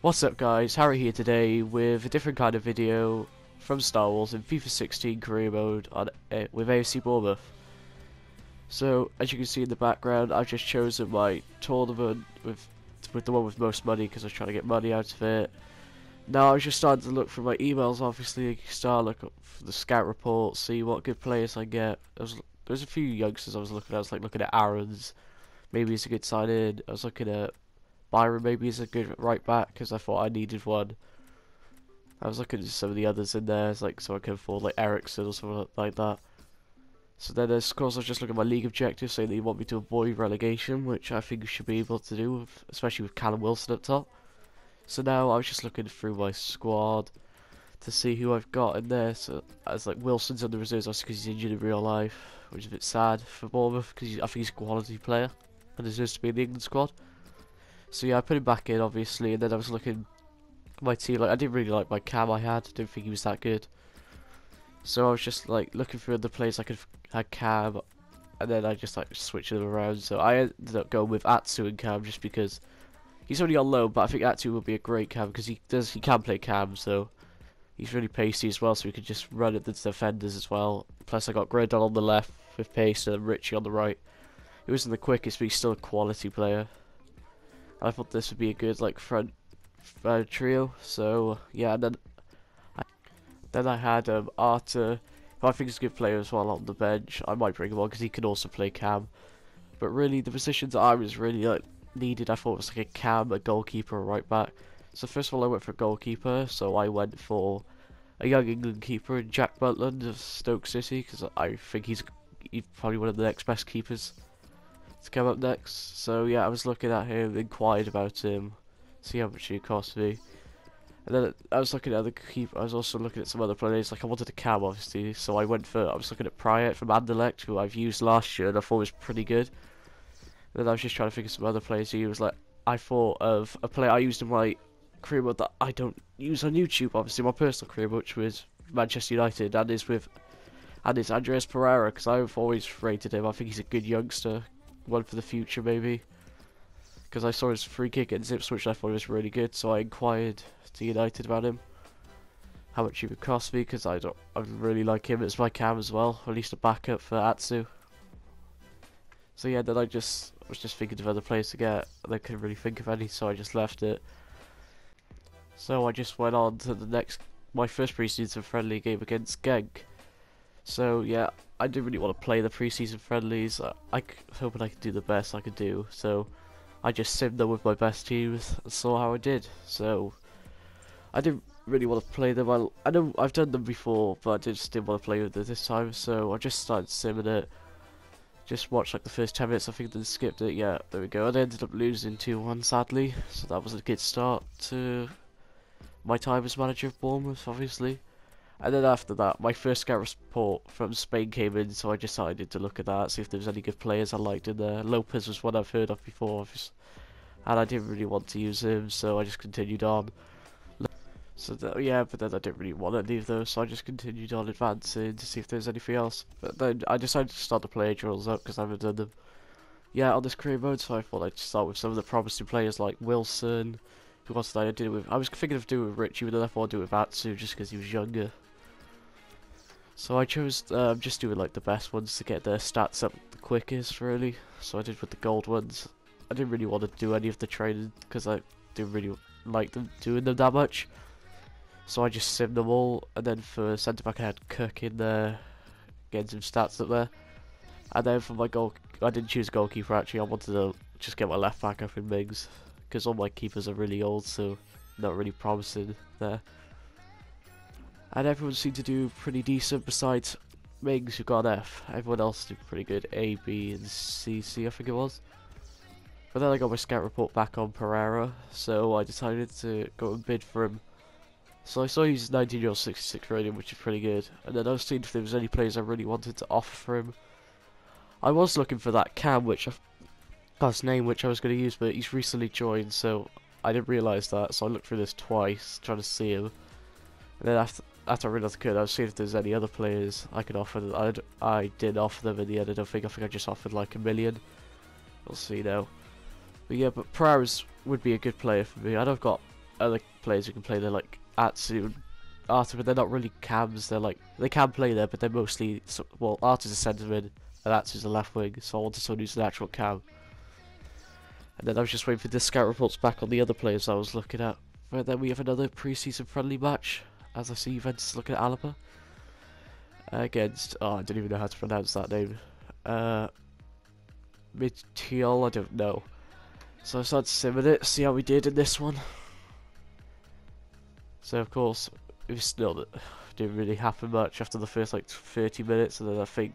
What's up guys, Harry here today with a different kind of video from Star Wars in FIFA 16 career mode on, with AFC Bournemouth. So as you can see in the background, I've just chosen my tournament with the one with most money because I was trying to get money out of it. Now I was just starting to look through my emails, obviously, start looking for the scout report, see what good players I get. There's a few youngsters I was looking at. I was like looking at Aaron's, maybe he's a good sign in. I was looking at Byron, maybe he's a good right back because I thought I needed one. I was looking at some of the others in there, like so I could afford like Ericsson or something like that. So then, of course, I was just looking at my league objectives, saying that you want me to avoid relegation, which I think you should be able to do, especially with Callum Wilson up top. So now I was just looking through my squad to see who I've got in there. So as like Wilson's on the reserves, obviously because he's injured in real life, which is a bit sad for Bournemouth because I think he's a quality player and deserves to be in the England squad. So yeah, I put him back in, obviously, and then I was looking at my team. Like I didn't really like my cam I had. I didn't think he was that good. So I was just like looking through the players I could had cam, and then I just like switched them around. So I ended up going with Atsu and cam just because he's only on loan, but I think Atsu would be a great cam because he can play cam. So he's really pacey as well, so he could just run at the defenders as well. Plus I got Grandon on the left with pace and Richie on the right. He wasn't the quickest, but he's still a quality player. I thought this would be a good like front trio. So yeah, and then I had Arthur, who I think is a good player as well, on the bench. I might bring him on because he can also play cam. But really, the positions I was really like needed, I thought was like a cam, a goalkeeper, a right back. So first of all, I went for a goalkeeper. So I went for a young England keeper in Jack Butland of Stoke City because I think he's probably one of the next best keepers to come up next. So yeah, I was looking at him, inquired about him, see how much he cost me, and then I was looking at other keeper. I was also looking at some other players. Like I wanted a cam, obviously, so I was looking at Pryor from Anderlecht, who I've used last year and I thought was pretty good. And then I was just trying to think of some other players. He was like, I thought of a player I used in my career mode that I don't use on YouTube, obviously my personal career, which was Manchester United, and it's Andreas Pereira because I've always rated him. I think he's a good youngster. One for the future maybe, because I saw his free kick at Zips, which I thought was really good. So I inquired to United about him, how much he would cost me, because I really like him as my cam as well, or at least a backup for Atsu. So yeah, then I was just thinking of other players to get, and I couldn't really think of any, so I just left it. So I just went on to my first preseason friendly game against Genk. So yeah, I didn't really want to play the preseason friendlies. I was hoping I could do the best I could do. So I just simmed them with my best teams and saw how I did. So I didn't really want to play them. I know I've done them before, but I just didn't want to play with them this time. So I just started simming it. Just watched like the first 10 minutes, I think, then skipped it. Yeah, there we go. And I ended up losing 2-1 sadly. So that was a good start to my time as manager of Bournemouth, obviously. And then after that, my first scout report from Spain came in, so I decided to look at that, see if there was any good players I liked in there. Lopez was one I've heard of before, and I didn't really want to use him, so I just continued on. So yeah, but then I didn't really want any of those, so I just continued on advancing to see if there's anything else. But then I decided to start the player drills up because I haven't done them yet on this career mode, so I thought I'd start with some of the promising players like Wilson. Who else did I do it with? I was thinking of doing it with Richie, but then I thought I'd do it with Atsu just because he was younger. So I chose just doing like the best ones to get their stats up the quickest, really. So I did with the gold ones. I didn't really want to do any of the training because I didn't really like doing them that much. So I just simmed them all, and then for centre back I had Cook in there, getting some stats up there. And then for my goal, I didn't choose a goalkeeper actually. I wanted to just get my left back up in Mings because all my keepers are really old, so not really promising there. And everyone seemed to do pretty decent besides Mings, who got an F. Everyone else did pretty good, A, B, and C, I think it was. But then I got my scout report back on Pereira, so I decided to go and bid for him. So I saw he's 19-year-old 66 rating, which is pretty good. And then I was seeing if there was any players I really wanted to offer for him. I was looking for that Cam, which I got his name, which I was going to use, but he's recently joined, so I didn't realise that. So I looked through this twice, trying to see him. And then after I realised I could, I was seeing if there's any other players I could offer. I did offer them in the end. I think I just offered like $1 million. We'll see now. But yeah, but Pereira's would be a good player for me. I know I've got other players who can play there, like Atsu and Arthur, but they're not really cams. They're like, they can play there, but they're mostly, well, Arthur's a centre mid and Atsu's a left wing, so I wanted someone who's an actual cam. And then I was just waiting for the scout reports back on the other players I was looking at. But then we have another pre-season friendly match, as I see Juventus looking at Alaba. Against, oh, I don't even know how to pronounce that name. Midtiol, I don't know. So I started to sim with it, see how we did in this one. So of course, it was still, didn't really happen much after the first like 30 minutes, and then I think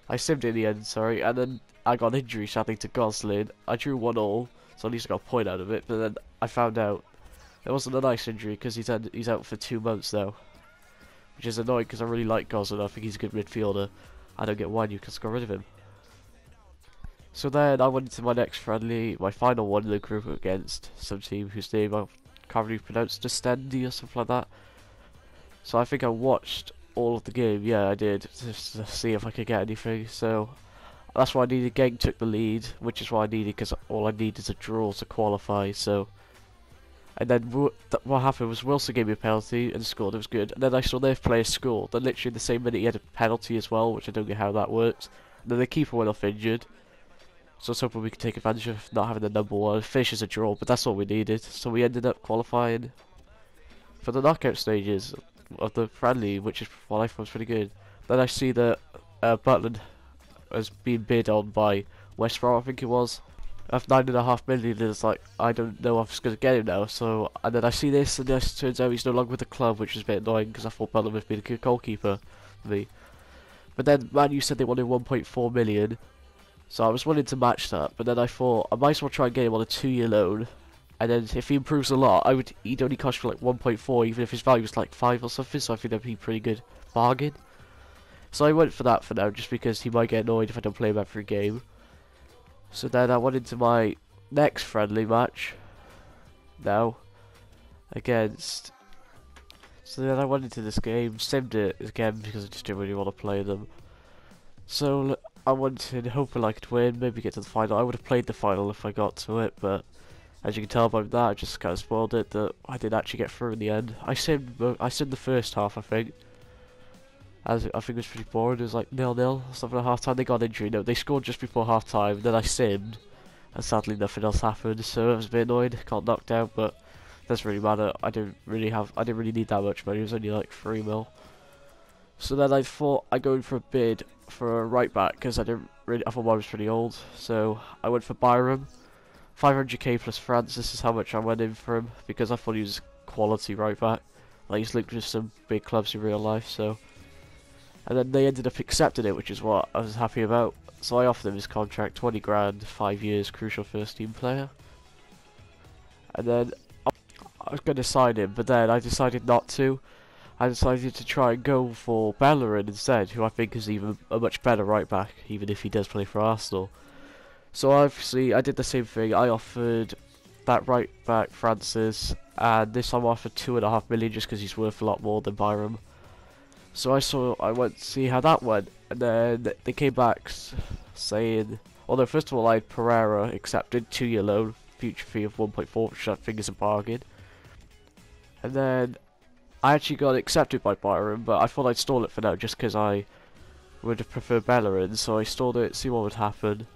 I simmed in the end, sorry, and then I got an injury sadly to Gosling. I drew 1-1, so at least I got a point out of it, but then I found out it wasn't a nice injury because he's out for 2 months now, which is annoying because I really like Gosling. I think he's a good midfielder. I don't get why Newcastle got rid of him. So then I went into my next friendly, my final one in the group against some team whose name I can't really pronounce, Destendi or something like that. So I think I watched all of the game, yeah I did, just to see if I could get anything, so that's why I needed. Genk took the lead, which is what I needed because all I need is a draw to qualify, so. And then what happened was Wilson gave me a penalty and scored, it was good, and then I saw their player score, then literally the same minute he had a penalty as well, which I don't get how that works, and then the keeper went off injured, so I was hoping we could take advantage of not having the number one, finish as a draw, but that's all we needed, so we ended up qualifying for the knockout stages of the friendly, which is what I thought was pretty good. Then I see that Butland has been bid on by West Brom, I think it was, of 9.5 million, and it's like, I don't know if I'm just going to get him now, so, and then I see this, and this turns out he's no longer with the club, which is a bit annoying, because I thought Butland would be a good goalkeeper for me. But then Man U said they wanted 1.4 million, so I was willing to match that, but then I thought, I might as well try and get him on a 2-year loan, and then if he improves a lot, he'd only cost me like 1.4, even if his value was like 5 or something, so I think that'd be a pretty good bargain. So I went for that for now, just because he might get annoyed if I don't play him every game. So then I went into my next friendly match, now, against, so then I went into this game, simmed it again because I just didn't really want to play them. So I went in hoping I could win, maybe get to the final. I would have played the final if I got to it, but as you can tell by that, I just kind of spoiled it, that I didn't actually get through in the end. I simmed the first half, I think. I think it was pretty boring. It was like 0-0, something at half time. They got an injury. No, they scored just before half time. Then I simmed, and sadly nothing else happened. So I was a bit annoyed. Got knocked out, but doesn't really matter. I didn't really need that much money. It was only like 3 mil. So then I thought I'd go in for a bid for a right back because I thought mine was pretty old. So I went for Byram, 500k plus France. This is how much I went in for him because I thought he was quality right back. Like he's linked with some big clubs in real life. So. And then they ended up accepting it, which is what I was happy about. So I offered him his contract, 20 grand, 5 years, crucial first team player. And then I was going to sign him, but then I decided not to. I decided to try and go for Bellerin instead, who I think is even a much better right back, even if he does play for Arsenal. So obviously I did the same thing. I offered that right back Francis, and this time I offered 2.5 million just because he's worth a lot more than Byram. So I went to see how that went, and then they came back saying, although first of all I had Pereira accepted, 2-year loan, future fee of 1.4, which I think is a bargain. And then I actually got accepted by Byron, but I thought I'd stall it for now just because I would have preferred Bellerin, so I stalled it, see what would happen.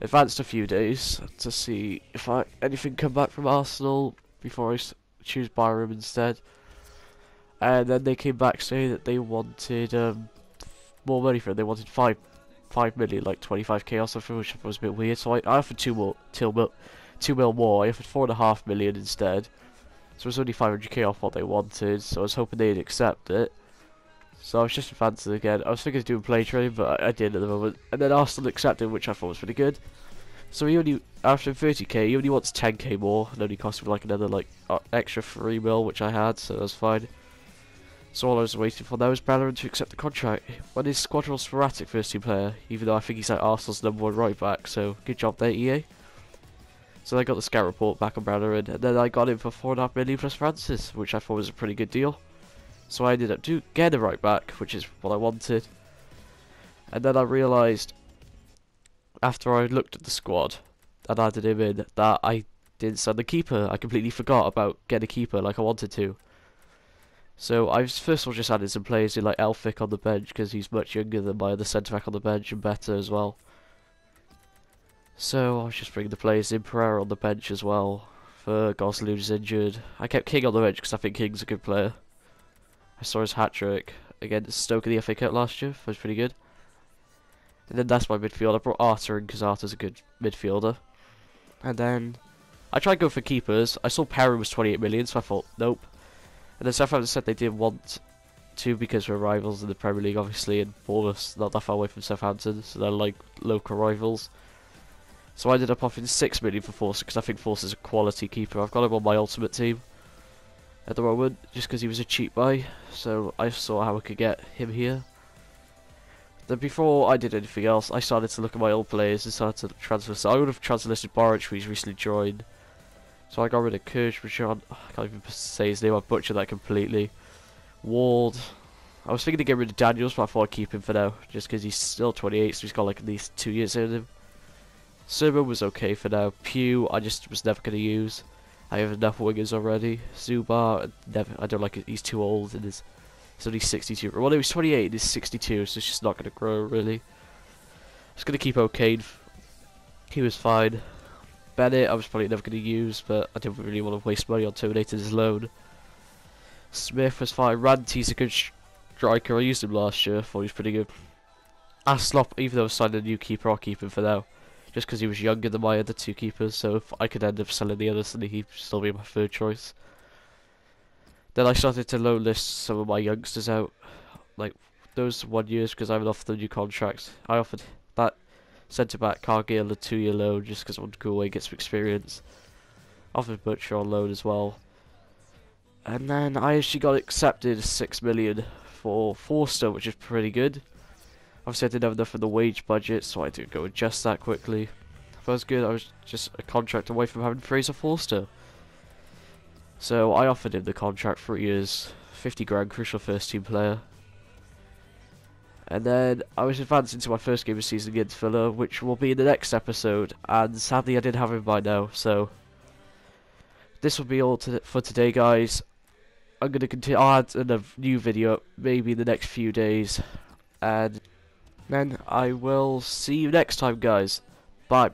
Advanced a few days to see if anything come back from Arsenal before I choose Byron instead. And then they came back saying that they wanted more money for it. They wanted 5 million, like 25k or something, which was a bit weird. So I offered 2 mil more. I offered 4.5 million instead. So it was only 500k off what they wanted. So I was hoping they'd accept it. So I was just advancing again. I was thinking of doing play training, but I didn't at the moment. And then Arsenal accepted, which I thought was pretty good. So he only, after 30k, he only wants 10k more. And only cost me like another extra 3 mil, which I had, so that's fine. So all I was waiting for now was Bellerin to accept the contract. When his squadron sporadic first team player, even though I think he's like Arsenal's #1 right back, so good job there, EA. So I got the scout report back on Bellerin, and then I got him for 4.5 million plus Francis, which I thought was a pretty good deal. So I ended up getting a right back, which is what I wanted. And then I realised, after I looked at the squad, and added him in that I didn't sign the keeper. I completely forgot about getting a keeper like I wanted to. So I first of all just added some players in like Elphick on the bench because he's much younger than my other centre back on the bench and better as well. So I was just bringing the players in, Pereira on the bench as well for Gosling, who's injured. I kept King on the bench because I think King's a good player. I saw his hat-trick against Stoke in the FA Cup last year, was pretty good. And then that's my midfield. I brought Arthur in because Arthur's a good midfielder. And then I tried going for keepers. I saw Perrin was 28 million, so I thought, nope. And then Southampton said they didn't want to because we're rivals in the Premier League, obviously, and Bournemouth's not that far away from Southampton, so they're like local rivals. So I ended up offering 6 million for Forster because I think Forster's a quality keeper. I've got him on my ultimate team at the moment just because he was a cheap buy. So I saw how I could get him here. Then before I did anything else, I started to look at my old players and started to transfer. So I would have transfer listed Borich, who's recently joined. So I got rid of Kirchbachon. I can't even say his name. I butchered that completely. Ward. I was thinking to get rid of Daniels, but I thought I'd keep him for now, just because he's still 28, so he's got like at least 2 years in him. Sermon was okay for now. Pugh, I just was never going to use. I have enough wingers already. Zubar, never. I don't like it. He's too old and he's only 62. Well, he was 28 and he's 62, so it's just not going to grow really. I was going to keep O'Kane. He was fine. Bennett, I was probably never going to use, but I didn't really want to waste money on terminating his loan. Smith was fine. Ranty's a good striker. I used him last year. Thought he was pretty good. Aslop, even though I signed a new keeper, I'll keep him for now. Just because he was younger than my other two keepers, so if I could end up selling the others, then he'd still be my third choice. Then I started to loan list some of my youngsters out, like those 1 years, because I haven't offered them new contracts. I offered that centre-back Cargill a 2-year loan just because I wanted to go away and get some experience. Offered Butcher on loan as well. And then I actually got accepted 6 million for Forster, which is pretty good. Obviously I didn't have enough in the wage budget, so I had to go adjust that quickly. If I was good, I was just a contract away from having Fraser Forster. So I offered him the contract, 3 years, 50 grand, crucial first team player. And then I was advanced into my first game of season against Villa, which will be in the next episode. And sadly I didn't have him by now, so this will be all for today, guys. I'm going to continue. I'll add a new video maybe in the next few days. And then I will see you next time, guys. Bye.